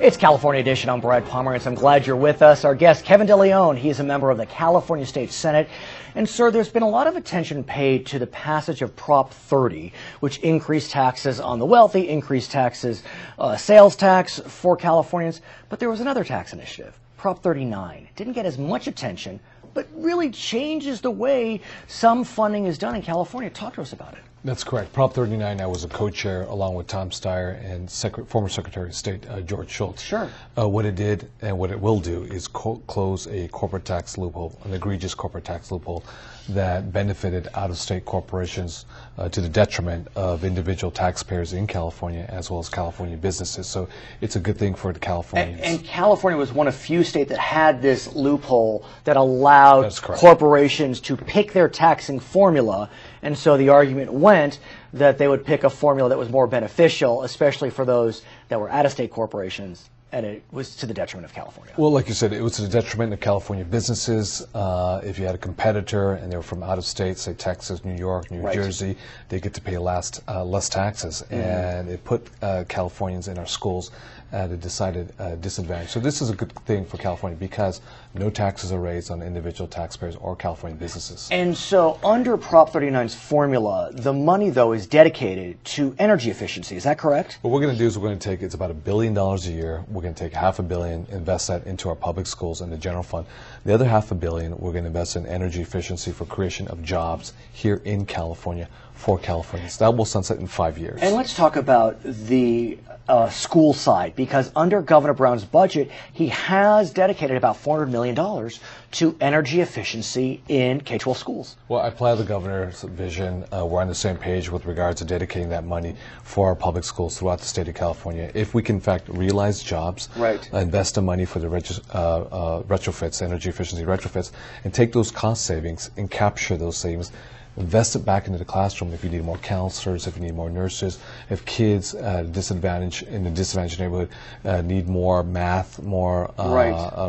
It's California Edition. I'm Brad Pomerance. I'm glad you're with us. Our guest, Kevin DeLeon, he is a member of the California State Senate. And, sir, there's been a lot of attention paid to the passage of Prop 30, which increased taxes on the wealthy, increased taxes, sales tax for Californians. But there was another tax initiative, Prop 39. It didn't get as much attention, but really changes the way some funding is done in California. Talk to us about it. That's correct. Prop 39, I was a co-chair along with Tom Steyer and former Secretary of State George Shultz. Sure. What it did and what it will do is close a corporate tax loophole, an egregious corporate tax loophole that benefited out-of-state corporations to the detriment of individual taxpayers in California as well as California businesses. So it's a good thing for the Californians. And California was one of few states that had this loophole that allowed corporations to pick their taxing formula. And so the argument went that they would pick a formula that was more beneficial, especially for those that were out-of-state corporations, and it was to the detriment of California. Well, like you said, it was to the detriment of California businesses. If you had a competitor and they were from out of state, say Texas, New York, New Jersey, they get to pay less taxes. And it put Californians in our schools at a decided disadvantage. So this is a good thing for California because no taxes are raised on individual taxpayers or California businesses. And so under Prop 39's formula, the money, though, is dedicated to energy efficiency. Is that correct? What we're going to do is we're going to take, it's about $1 billion a year. We're going to take $500 million, invest that into our public schools and the general fund. The other $500 million, we're going to invest in energy efficiency for creation of jobs here in California for Californians. That will sunset in 5 years. And let's talk about the school side, because under Governor Brown's budget, he has dedicated about $400 million to energy efficiency in K-12 schools. Well, I applaud the governor's vision. We're on the same page with regards to dedicating that money for our public schools throughout the state of California. If we can, in fact, realize jobs, invest the money for the retrofits, energy efficiency retrofits, and take those cost savings and capture those savings, invest it back into the classroom if you need more counselors, if you need more nurses, if kids in a disadvantaged neighborhood need more math, more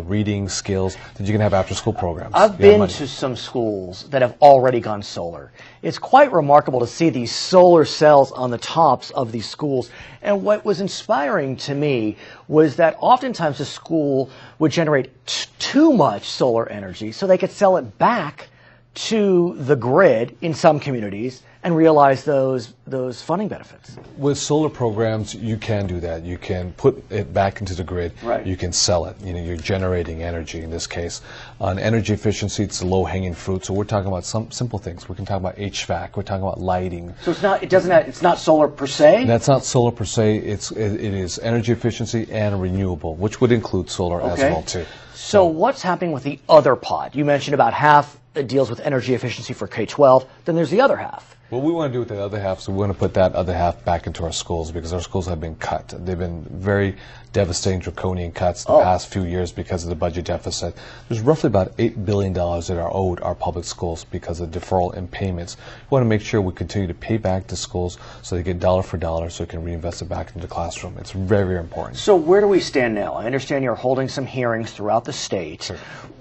reading skills, then you can have after-school programs. I've been to some schools that have already gone solar. It's quite remarkable to see these solar cells on the tops of these schools. And what was inspiring to me was that oftentimes the school would generate too much solar energy so they could sell it back to the grid in some communities and realize those funding benefits. With solar programs, you can do that. You can put it back into the grid. You can sell it. You know, you're generating energy in this case. On energy efficiency, it's low-hanging fruit. So we're talking about some simple things. We can talk about HVAC. We're talking about lighting. So it's not solar per se? That's not solar per se. It is energy efficiency and renewable, which would include solar as well too. So what's happening with the other pot? You mentioned about half deals with energy efficiency for K-12. Then there's the other half. What we want to do with the other half, so we want to put that other half back into our schools because our schools have been cut. They've been very devastating, draconian cuts the past few years because of the budget deficit. There's roughly about $8 billion that are owed our public schools because of deferral in payments. We want to make sure we continue to pay back to schools so they get dollar for dollar so we can reinvest it back into the classroom. It's very, very important. So where do we stand now? I understand you're holding some hearings throughout the state.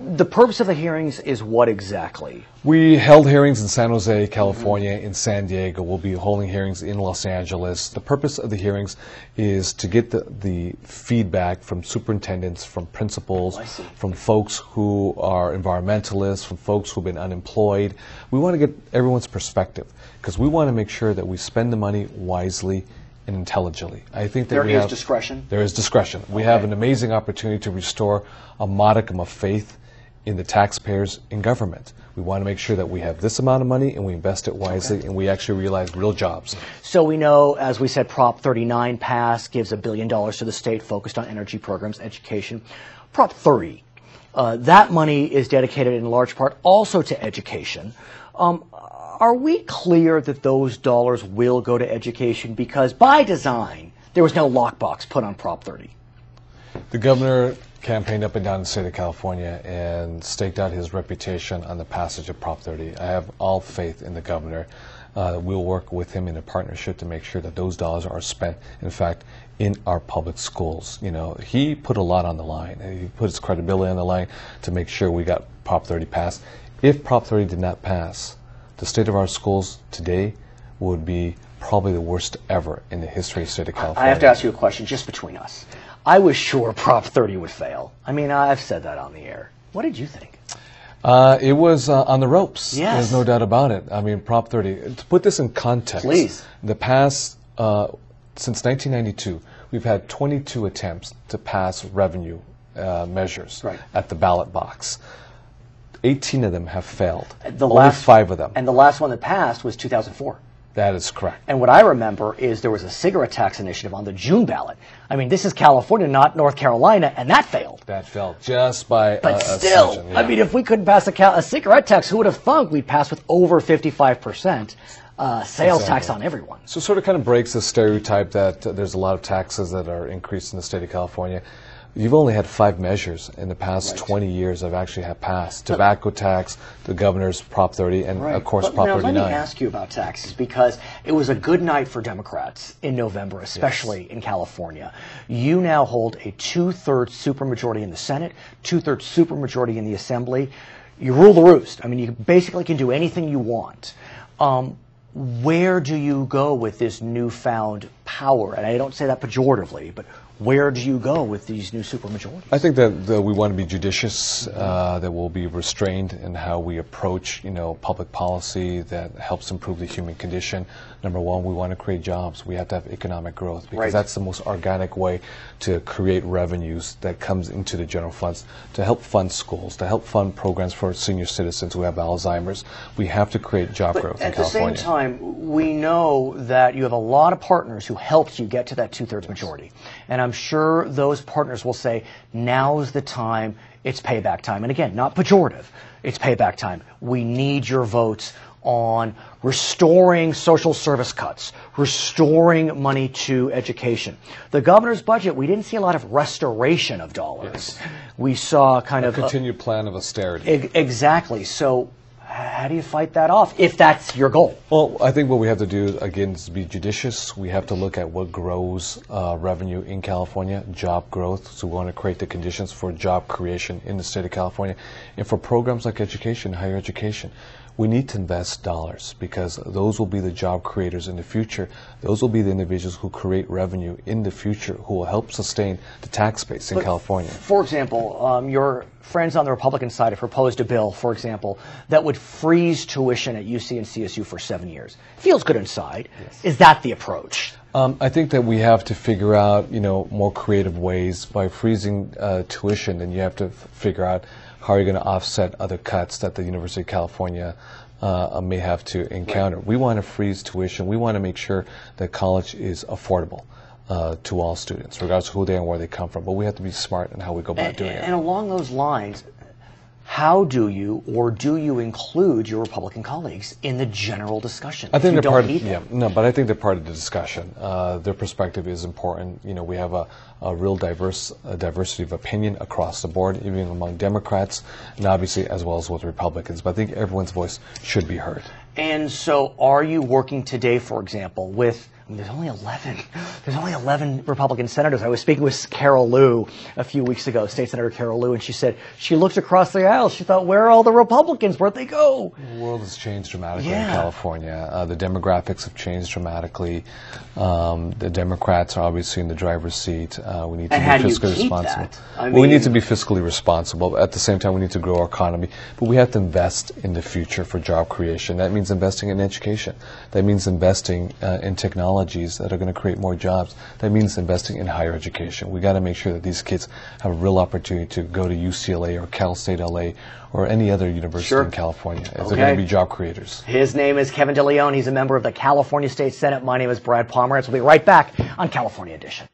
The purpose of the hearings is what exactly? We held hearings in San Jose, California, in San Diego. We'll be holding hearings in Los Angeles. The purpose of the hearings is to get the feedback from superintendents, from principals, from folks who are environmentalists, from folks who've been unemployed. We want to get everyone's perspective because we want to make sure that we spend the money wisely and intelligently. I think that there is discretion. There is discretion. We have an amazing opportunity to restore a modicum of faith in the taxpayers in government. We want to make sure that we have this amount of money and we invest it wisely and we actually realize real jobs. So we know, as we said, Prop 39 passed, gives $1 billion to the state focused on energy programs, education. Prop 30, that money is dedicated in large part also to education. Are we clear that those dollars will go to education? Because by design, there was no lockbox put on Prop 30. The governor campaigned up and down the state of California and staked out his reputation on the passage of Prop 30. I have all faith in the governor. We'll work with him in a partnership to make sure that those dollars are spent, in fact, in our public schools. You know, he put a lot on the line. He put his credibility on the line to make sure we got Prop 30 passed. If Prop 30 did not pass, the state of our schools today would be probably the worst ever in the history of the state of California. I have to ask you a question just between us. I was sure Prop 30 would fail. I mean, I've said that on the air. What did you think? It was on the ropes. Yes. There's no doubt about it. I mean, Prop 30, to put this in context, please. The past, since 1992, we've had 22 attempts to pass revenue measures at the ballot box. 18 of them have failed. Only 5 of them. And the last one that passed was 2004. That is correct. And what I remember is there was a cigarette tax initiative on the June ballot. I mean, this is California, not North Carolina, and that failed. That failed just by But still, session, yeah. I mean, if we couldn't pass a cigarette tax, who would have thunk we'd pass with over 55% sales tax on everyone? So it sort of kind of breaks the stereotype that there's a lot of taxes that are increased in the state of California. You've only had 5 measures in the past 20 years that have actually have passed. Tobacco tax, the governor's Prop 30, and of course Prop 39. Let me ask you about taxes, because it was a good night for Democrats in November, especially in California. You now hold a 2/3 supermajority in the Senate, 2/3 supermajority in the Assembly. You rule the roost. I mean, you basically can do anything you want. Where do you go with this newfound power? And I don't say that pejoratively, but where do you go with these new supermajorities? I think that we want to be judicious, that we'll be restrained in how we approach, public policy that helps improve the human condition. Number one, we want to create jobs. We have to have economic growth, because that's the most organic way to create revenues that comes into the general funds to help fund schools, to help fund programs for senior citizens who have Alzheimer's. We have to create job growth in California. At the same time, we know that you have a lot of partners who helped you get to that 2/3 majority. And I'm sure those partners will say, now's the time, it's payback time. And again, not pejorative, it's payback time. We need your votes on restoring social service cuts, restoring money to education. The governor's budget, we didn't see a lot of restoration of dollars. We saw kind of a continued plan of austerity. Exactly. So how do you fight that off, if that's your goal? Well, I think what we have to do, again, is be judicious. We have to look at what grows revenue in California, job growth. So we want to create the conditions for job creation in the state of California. And for programs like education, higher education, we need to invest dollars, because those will be the job creators in the future. Those will be the individuals who create revenue in the future, who will help sustain the tax base in California. For example, your friends on the Republican side have proposed a bill, for example, that would freeze tuition at UC and CSU for 7 years. Feels good inside. Yes. Is that the approach? I think that we have to figure out, more creative ways. By freezing tuition, then you have to figure out how you're going to offset other cuts that the University of California may have to encounter. We want to freeze tuition. We want to make sure that college is affordable to all students, regardless of who they are and where they come from. But we have to be smart in how we go about doing it. And along those lines, how do you, or do you include your Republican colleagues in the general discussion? I think they're part of, but I think they're part of the discussion. Their perspective is important. We have a real diversity of opinion across the board, even among Democrats, and obviously as well as with Republicans. But I think everyone's voice should be heard. And so are you working today, for example, with there's only 11. There's only 11 Republican senators. I was speaking with Carol Liu a few weeks ago, State Senator Carol Liu, and she said she looked across the aisle. She thought, where are all the Republicans? Where'd they go? The world has changed dramatically in California. The demographics have changed dramatically. The Democrats are obviously in the driver's seat. We need to be fiscally responsible. We need to be fiscally responsible. At the same time, we need to grow our economy. But we have to invest in the future for job creation. That means investing in education. That means investing in technology that are going to create more jobs. That means investing in higher education. We got to make sure that these kids have a real opportunity to go to UCLA or Cal State LA or any other university in California. They're going to be job creators. His name is Kevin DeLeon. He's a member of the California State Senate. My name is Brad Pomerance. We'll be right back on California Edition.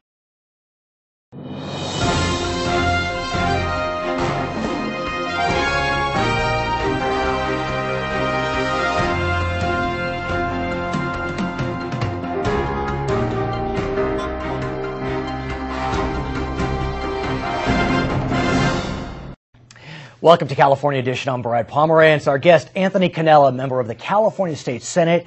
Welcome to California Edition. I'm Brad Pomerance. Our guest, Anthony Cannella, member of the California State Senate,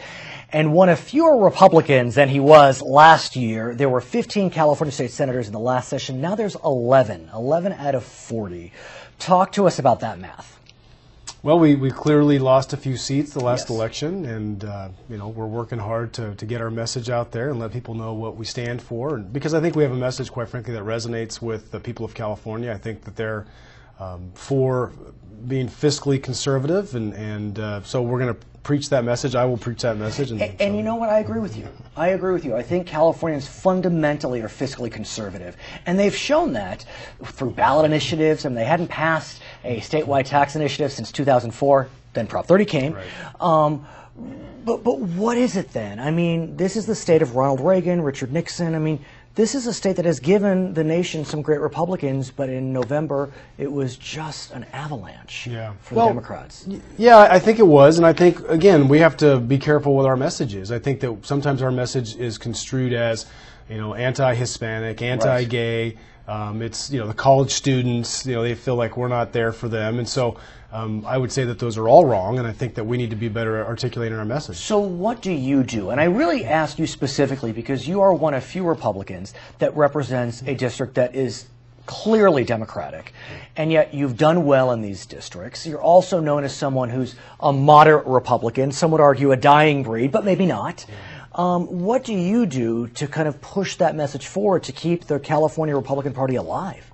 and one of fewer Republicans than he was last year. There were 15 California State Senators in the last session. Now there's 11 out of 40. Talk to us about that math. Well, we clearly lost a few seats the last election, and you know, we're working hard to get our message out there and let people know what we stand for. And because I think we have a message, quite frankly, that resonates with the people of California. I think that they're for being fiscally conservative, and so we're going to preach that message. I will preach that message. And you know what? I agree with you. I agree with you. I think Californians fundamentally are fiscally conservative. And they've shown that through ballot initiatives. I mean, they hadn't passed a statewide tax initiative since 2004. Then Prop 30 came. Right. But what is it then? I mean, this is the state of Ronald Reagan, Richard Nixon. I mean, this is a state that has given the nation some great Republicans, but in November it was just an avalanche for the Democrats. Yeah, I think it was, and I think, again, we have to be careful with our messages. I think that sometimes our message is construed as, you know, anti-Hispanic, anti-gay. It's, you know, the college students, you know, they feel like we're not there for them, and so I would say that those are all wrong, and I think that we need to be better articulating our message. So what do you do? And I really ask you specifically because you are one of few Republicans that represents a district that is clearly Democratic, and yet you've done well in these districts. You're also known as someone who's a moderate Republican, some would argue a dying breed, but maybe not. What do you do to kind of push that message forward to keep the California Republican Party alive?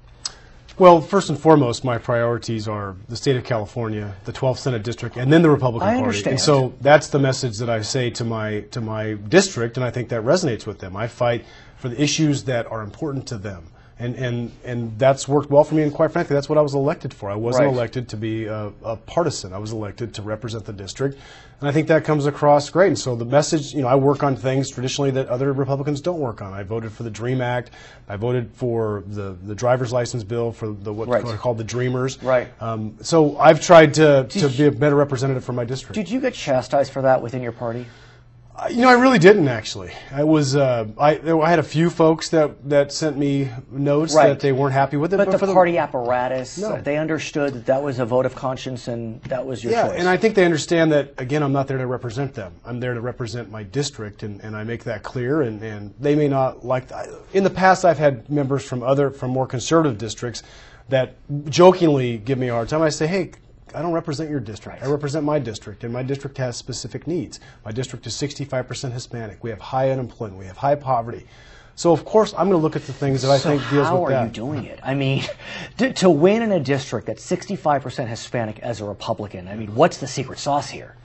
Well, first and foremost, my priorities are the state of California, the 12th Senate District, and then the Republican Party. Understand. And so that's the message that I say to my district, and I think that resonates with them. I fight for the issues that are important to them. And that's worked well for me, and quite frankly, that's what I was elected for. I wasn't elected to be a partisan. I was elected to represent the district, and I think that comes across great. And so the message, you know, I work on things traditionally that other Republicans don't work on. I voted for the DREAM Act. I voted for the driver's license bill for what's called the Dreamers. Right. So I've tried to be a better representative for my district. Did you get chastised for that within your party? You know, I really didn't actually. I was I had a few folks that sent me notes that they weren't happy with it. But the party apparatus, they understood that that was a vote of conscience and that was your choice. Yeah, and I think they understand that, again, I'm not there to represent them. I'm there to represent my district, and I make that clear, and they may not like that. In the past, I've had members from more conservative districts that jokingly give me a hard time. I say, hey, I don't represent your district. I represent my district, and my district has specific needs. My district is 65% Hispanic. We have high unemployment. We have high poverty. So, of course, I'm going to look at the things that I think deals with that. How are you doing it? I mean, to win in a district that's 65% Hispanic as a Republican, I mean, what's the secret sauce here?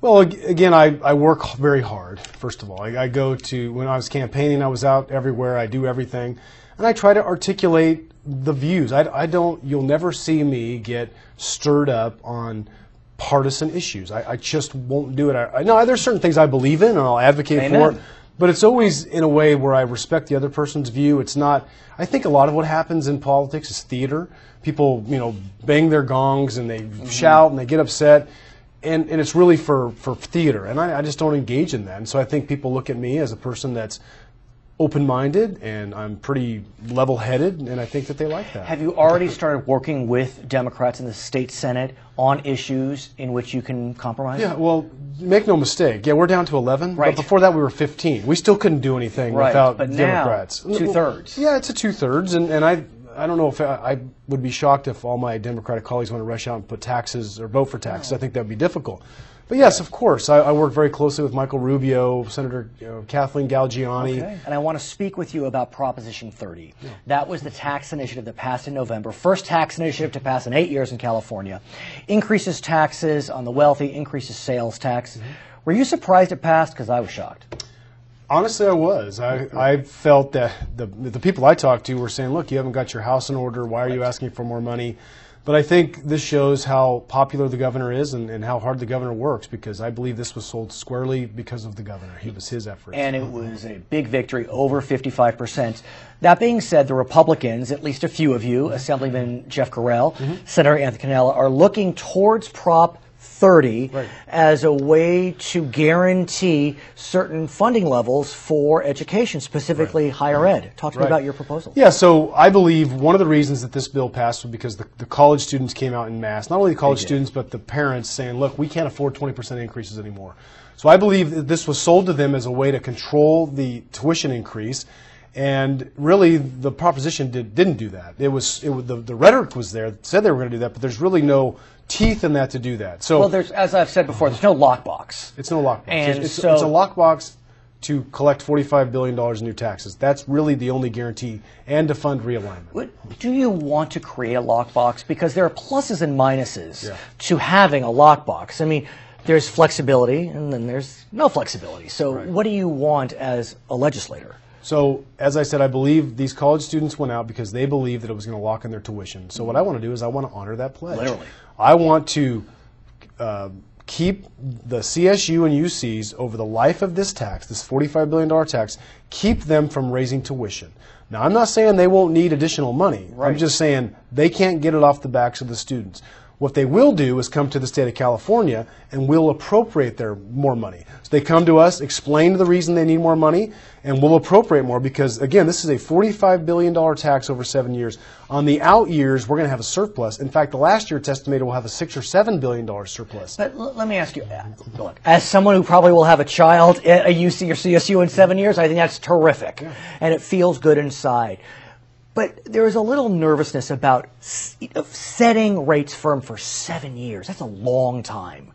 Well, again, I work very hard, first of all. I go to, when I was campaigning, I was out everywhere. I do everything. And I try to articulate the views. You'll never see me get stirred up on partisan issues. I just won't do it. No, there's certain things I believe in and I'll advocate for, but it's always in a way where I respect the other person's view. It's not, I think a lot of what happens in politics is theater. People, you know, bang their gongs and they shout and they get upset. And it's really for theater. And I just don't engage in that. And so I think people look at me as a person that's open-minded, and I'm pretty level-headed, and I think that they like that. Have you already started working with Democrats in the state Senate on issues in which you can compromise? Yeah, well, make no mistake. Yeah, we're down to 11, but before that we were 15. We still couldn't do anything without Democrats. Now, two-thirds. Yeah, it's a two-thirds, and I don't know if I would be shocked if all my Democratic colleagues want to rush out and put taxes or vote for taxes. I think that would be difficult. But yes, of course, I work very closely with Michael Rubio, Senator Kathleen Galgiani. Okay. And I want to speak with you about Proposition 30. Yeah. That was the tax initiative that passed in November. First tax initiative to pass in 8 years in California. Increases taxes on the wealthy, increases sales tax. Were you surprised it passed? Because I was shocked. Honestly, I was. I felt that the people I talked to were saying, look, you haven't got your house in order. Why are you asking for more money? But I think this shows how popular the governor is and how hard the governor works, because I believe this was sold squarely because of the governor. It was his effort. And it was a big victory, over 55%. That being said, the Republicans, at least a few of you, Assemblyman Jeff Correll, Senator Anthony Cannella, are looking towards Prop 30 as a way to guarantee certain funding levels for education, specifically higher ed. Talk to me about your proposal. Yeah, so I believe one of the reasons that this bill passed was because the college students came out en masse. Not only the college students, but the parents saying, look, we can't afford 20% increases anymore. So I believe that this was sold to them as a way to control the tuition increase. And really, the proposition didn't do that. The rhetoric was there, said they were going to do that, but there's really no teeth in that to do that. So, well, there's, as I've said before, there's no lockbox. It's no lockbox. And it's a lockbox to collect $45 billion in new taxes. That's really the only guarantee, and to fund realignment. Do you want to create a lockbox? Because there are pluses and minuses to having a lockbox. I mean, there's flexibility, and then there's no flexibility. So what do you want as a legislator? So, as I said, I believe these college students went out because they believed that it was going to lock in their tuition. So what I want to do is I want to honor that pledge. Literally. I want to keep the CSU and UCs over the life of this tax, this $45 billion tax, keep them from raising tuition. Now, I'm not saying they won't need additional money. I'm just saying they can't get it off the backs of the students. What they will do is come to the state of California and we'll appropriate their more money. So they come to us, explain the reason they need more money, and we'll appropriate more because, again, this is a $45 billion tax over 7 years. On the out years, we're going to have a surplus. In fact, the last year it's estimated we'll have a $6 or $7 billion surplus. But let me ask you, look, as someone who probably will have a child at a UC or CSU in 7 years, I think that's terrific. And it feels good inside. But there is a little nervousness about setting rates firm for 7 years. That's a long time.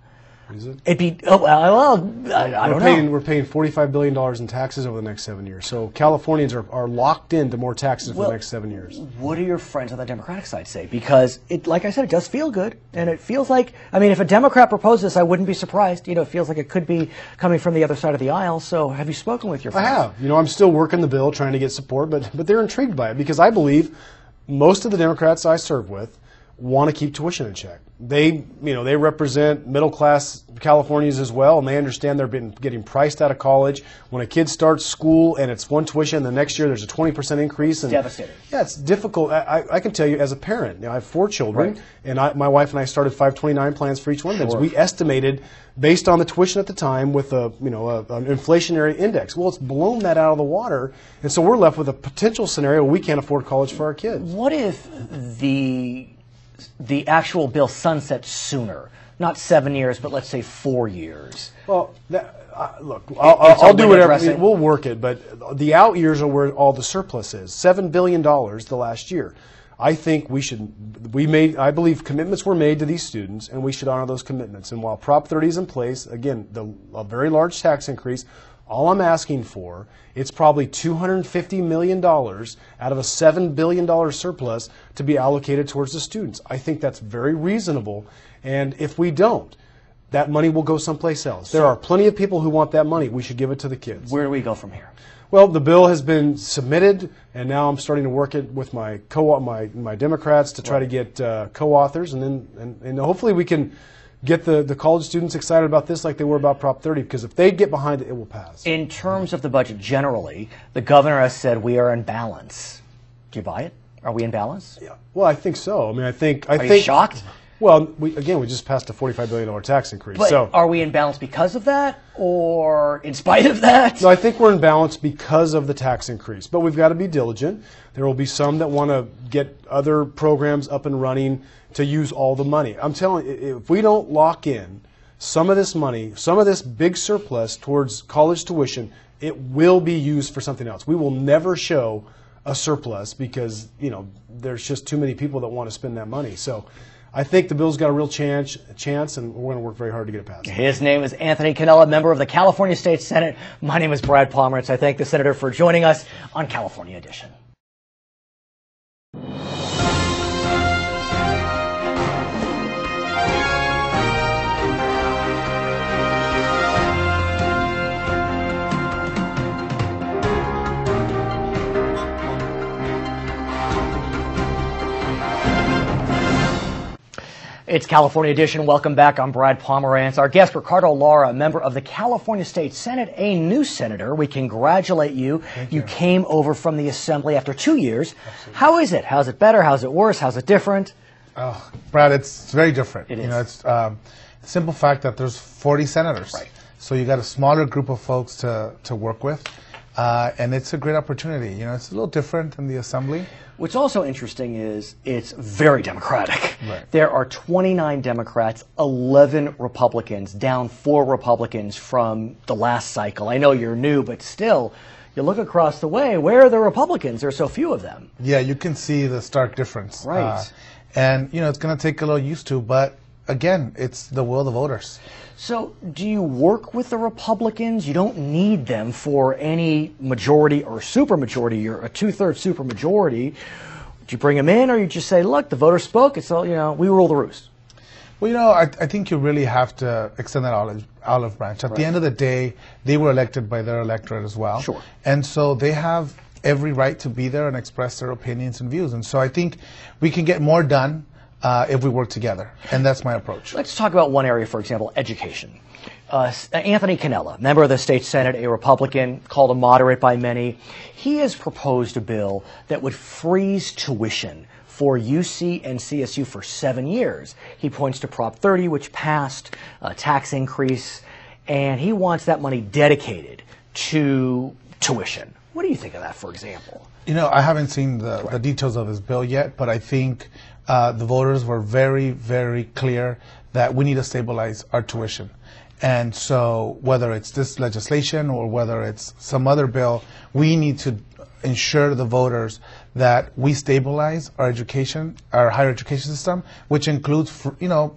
Is it? It'd be, I don't know. We're paying $45 billion in taxes over the next 7 years. So Californians are locked into more taxes for the next 7 years. What do your friends on the Democratic side say? Because, like I said, it does feel good. And it feels like, I mean, if a Democrat proposed this, I wouldn't be surprised. You know, it feels like it could be coming from the other side of the aisle. So have you spoken with your friends? I have. You know, I'm still working the bill, trying to get support, but they're intrigued by it because I believe most of the Democrats I serve with want to keep tuition in check. They represent middle-class Californians as well, and they understand they're getting priced out of college. When a kid starts school and it's one tuition, the next year there's a 20% increase. And devastating. Yeah, it's difficult. I can tell you as a parent, I have 4 children, and my wife and I started 529 plans for each one of them. So we estimated based on the tuition at the time with an inflationary index. Well, it's blown that out of the water, and so we're left with a potential scenario where we can't afford college for our kids. What if the actual bill sunsets sooner? Not 7 years, but let's say 4 years. Well, look, I'll do whatever. We'll work it, but the out years are where all the surplus is. $7 billion the last year. I think I believe commitments were made to these students, and we should honor those commitments. And while Prop 30 is in place, again, a very large tax increase, all I'm asking for, it's probably $250 million out of a $7 billion surplus to be allocated towards the students. I think that's very reasonable, and if we don't, that money will go someplace else. There are plenty of people who want that money. We should give it to the kids. Where do we go from here? Well, the bill has been submitted, and now I'm starting to work it with my Democrats to try to get co-authors, and hopefully we can get the college students excited about this like they were about Prop 30, because if they get behind it, it will pass. In terms of the budget generally, the governor has said we are in balance. Do you buy it? Are we in balance? Yeah. Well, I think so. I mean, I think. Are you shocked? Well, we just passed a $45 billion tax increase. But so are we in balance because of that, or in spite of that? No, I think we're in balance because of the tax increase. But we've got to be diligent. There will be some that want to get other programs up and running to use all the money. I'm telling you, if we don't lock in some of this money, some of this big surplus towards college tuition, it will be used for something else. We will never show a surplus because, there's just too many people that want to spend that money. So I think the bill's got a real chance, and we're going to work very hard to get it passed. His name is Anthony Cannella, member of the California State Senate. My name is Brad Pomerance. I thank the senator for joining us on California Edition. It's California Edition. Welcome back. I'm Brad Pomerance. Our guest, Ricardo Lara, a member of the California State Senate, a new senator. We congratulate you. Thank you. You came over from the Assembly after 2 years. Absolutely. How is it? How's it better? How's it worse? How's it different? Oh, Brad, it's very different. It is. It's the simple fact that there's 40 senators. Right. So you got a smaller group of folks to work with. And it's a great opportunity. It's a little different than the Assembly. What's also interesting is it's very Democratic. Right. There are 29 Democrats, 11 Republicans, down 4 Republicans from the last cycle. I know you're new, but still, you look across the way, where are the Republicans? There are so few of them. Yeah, you can see the stark difference. Right. And, it's going to take a little used to, but again, it's the will of the voters. So do you work with the Republicans? You don't need them for any majority or supermajority. You're a two-thirds supermajority. Do you bring them in, or you just say, look, the voters spoke, it's all, we rule the roost? Well, I think you really have to extend that olive branch. At the end of the day, they were elected by their electorate as well. Sure. And so they have every right to be there and express their opinions and views. And so I think we can get more done if we work together. And that's my approach. Let's talk about one area, for example, education. Anthony Cannella, member of the state Senate, a Republican, called a moderate by many. He has proposed a bill that would freeze tuition for UC and CSU for 7 years. He points to Prop 30, which passed, a tax increase, and he wants that money dedicated to tuition. What do you think of that, for example? I haven't seen the details of his bill yet, but I think the voters were very, very clear that we need to stabilize our tuition. And so whether it's this legislation or whether it's some other bill, we need to ensure to the voters that we stabilize our education, our higher education system, which includes,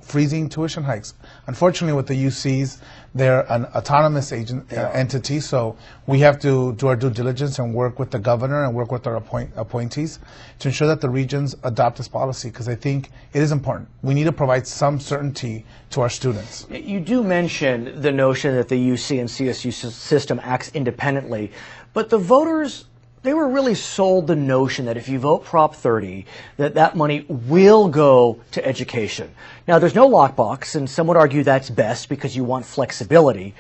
freezing tuition hikes. Unfortunately, with the UCs, they're an autonomous entity, so we have to do our due diligence and work with the governor and work with our appointees to ensure that the regions adopt this policy, because I think it is important. We need to provide some certainty to our students. You do mention the notion that the UC and CSU system acts independently, but the voters, they were really sold the notion that if you vote Prop 30, that money will go to education. Now, there's no lockbox, and some would argue that's best because you want flexibility.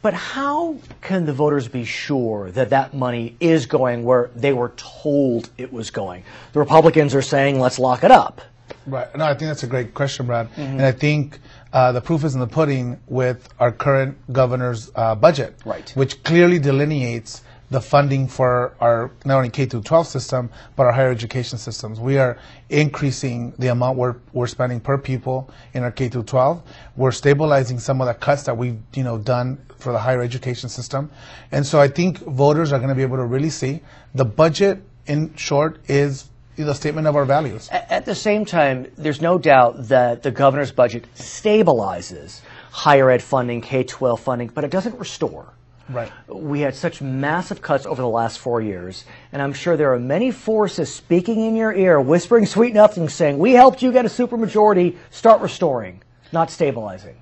But how can the voters be sure that that money is going where they were told it was going? The Republicans are saying, let's lock it up. Right. No, I think that's a great question, Brad. And I think the proof is in the pudding with our current governor's budget, which clearly delineates the funding for our not only K-12 system, but our higher education systems. We are increasing the amount we're spending per pupil in our K-12. We're stabilizing some of the cuts that we've done for the higher education system. And so I think voters are going to be able to really see the budget, in short, is the statement of our values. At the same time, there's no doubt that the governor's budget stabilizes higher ed funding, K-12 funding, but it doesn't restore. Right. We had such massive cuts over the last 4 years, and I'm sure there are many forces speaking in your ear, whispering sweet nothings, saying, we helped you get a supermajority, start restoring, not stabilizing.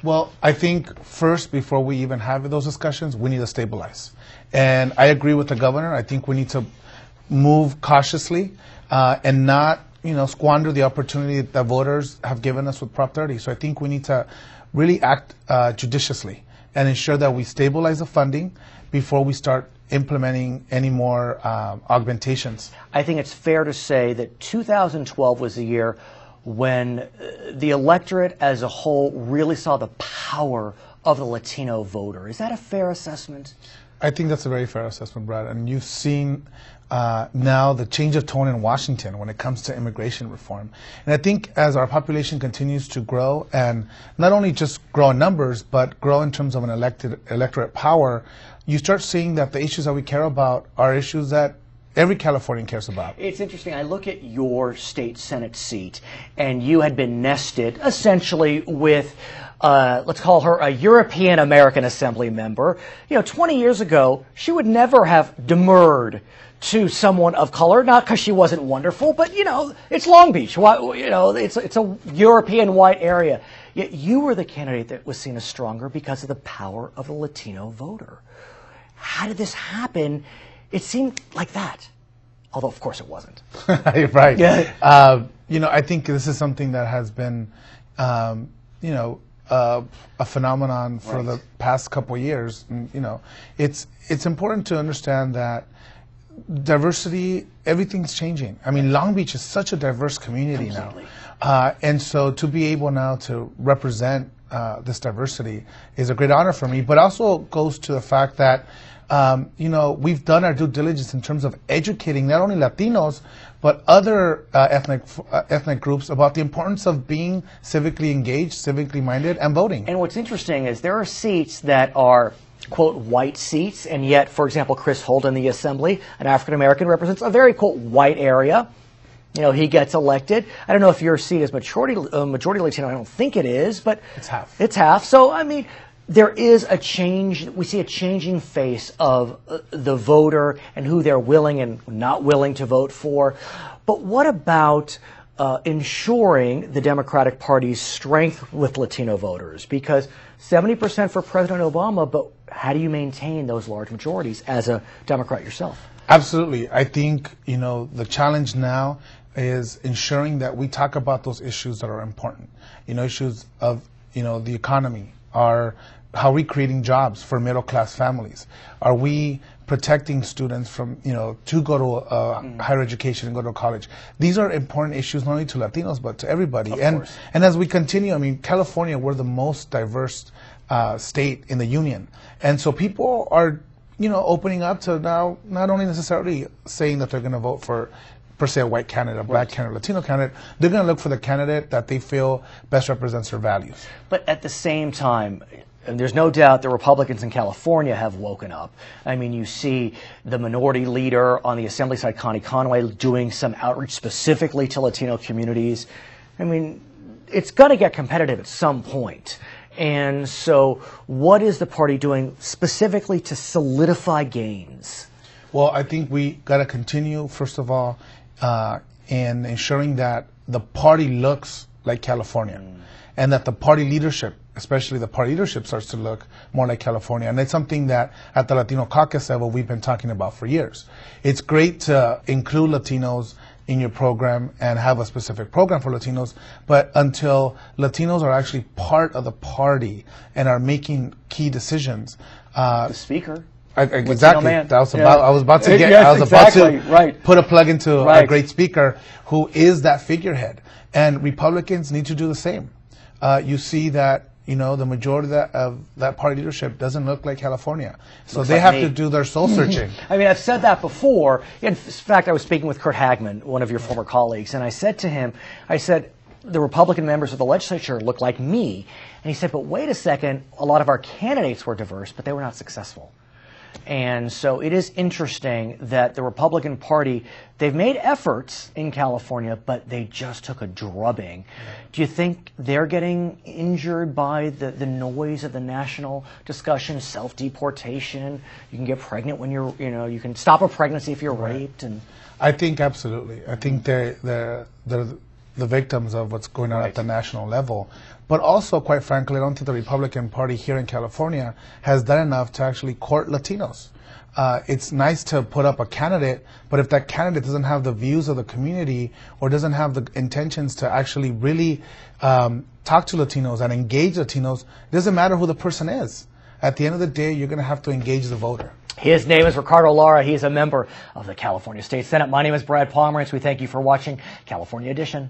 Well, I think first, before we even have those discussions, we need to stabilize. And I agree with the governor. I think we need to move cautiously and not, squander the opportunity that voters have given us with Prop 30. So I think we need to really act judiciously and ensure that we stabilize the funding before we start implementing any more augmentations. I think it's fair to say that 2012 was the year when the electorate as a whole really saw the power of the Latino voter. Is that a fair assessment? I think that's a very fair assessment, Brad. And you've seen now the change of tone in Washington when it comes to immigration reform. And I think as our population continues to grow, and not only just grow in numbers, but grow in terms of an electorate power, you start seeing that the issues that we care about are issues that every Californian cares about. It's interesting. I look at your state Senate seat, and you had been nested essentially with let's call her a European American Assembly member. 20 years ago, she would never have demurred to someone of color, not because she wasn't wonderful, but, it's Long Beach. It's a European white area. Yet you were the candidate that was seen as stronger because of the power of the Latino voter. How did this happen? It seemed like that, although, of course, it wasn't. Right. Yeah. I think this is something that has been, a phenomenon for the past couple of years. It's important to understand that diversity, everything's changing. I mean, Long Beach is such a diverse community now. And so to be able now to represent this diversity is a great honor for me, but also goes to the fact that, we've done our due diligence in terms of educating not only Latinos, but other ethnic groups about the importance of being civically engaged, civically minded, and voting. And what's interesting is there are seats that are, quote, white seats, and yet, for example, Chris Holt in the Assembly, an African American, represents a very, quote, white area. You know, he gets elected. I don't know if your seat is majority Latino. I don't think it is, but it's half. It's half. So, I mean, there is a change. We see a changing face of the voter and who they're willing and not willing to vote for. But what about ensuring the Democratic Party's strength with Latino voters? Because 70% for President Obama, but how do you maintain those large majorities as a Democrat yourself? Absolutely. I think, you know, the challenge now is ensuring that we talk about those issues that are important. You know, issues of, you know, the economy. How are we creating jobs for middle class families? Are we protecting students from, you know, to go to higher education and go to college? These are important issues not only to Latinos but to everybody. And as we continue, I mean, California, we're the most diverse state in the union, and so people are, you know, opening up to now not only necessarily saying that they're going to vote for, per se, a white candidate, a black candidate, Latino candidate. They're going to look for the candidate that they feel best represents their values. But at the same time, and there's no doubt the Republicans in California have woken up. I mean, you see the minority leader on the Assembly side, Connie Conway, doing some outreach specifically to Latino communities. I mean, it's going to get competitive at some point. And so what is the party doing specifically to solidify gains? Well, I think we got to continue, first of all, in ensuring that the party looks like California and that the party leadership, especially the party leadership, starts to look more like California. And it's something that at the Latino caucus level we've been talking about for years. It's great to include Latinos in your program and have a specific program for Latinos, but until Latinos are actually part of the party and are making key decisions. The speaker. Exactly. I was about to put a plug into a great speaker who is that figurehead. And Republicans need to do the same. You see that, you know, the majority of that party leadership doesn't look like California. So they have to do their soul searching. I mean, I've said that before. In fact, I was speaking with Kurt Hagman, one of your former colleagues, and I said to him, I said, the Republican members of the legislature look like me. And he said, but wait a second, a lot of our candidates were diverse, but they were not successful. And so it is interesting that the Republican Party, they've made efforts in California, but they just took a drubbing. Do you think they're getting injured by the noise of the national discussion, self-deportation? You can get pregnant when you're, you know, you can stop a pregnancy if you're raped. And I think absolutely. I think they're the victims of what's going on at the national level. But also, quite frankly, I don't think the Republican Party here in California has done enough to actually court Latinos. It's nice to put up a candidate, but if that candidate doesn't have the views of the community or doesn't have the intentions to actually really talk to Latinos and engage Latinos, it doesn't matter who the person is. At the end of the day, you're going to have to engage the voter. His name is Ricardo Lara. He is a member of the California State Senate. My name is Brad Pomerance. We thank you for watching California Edition.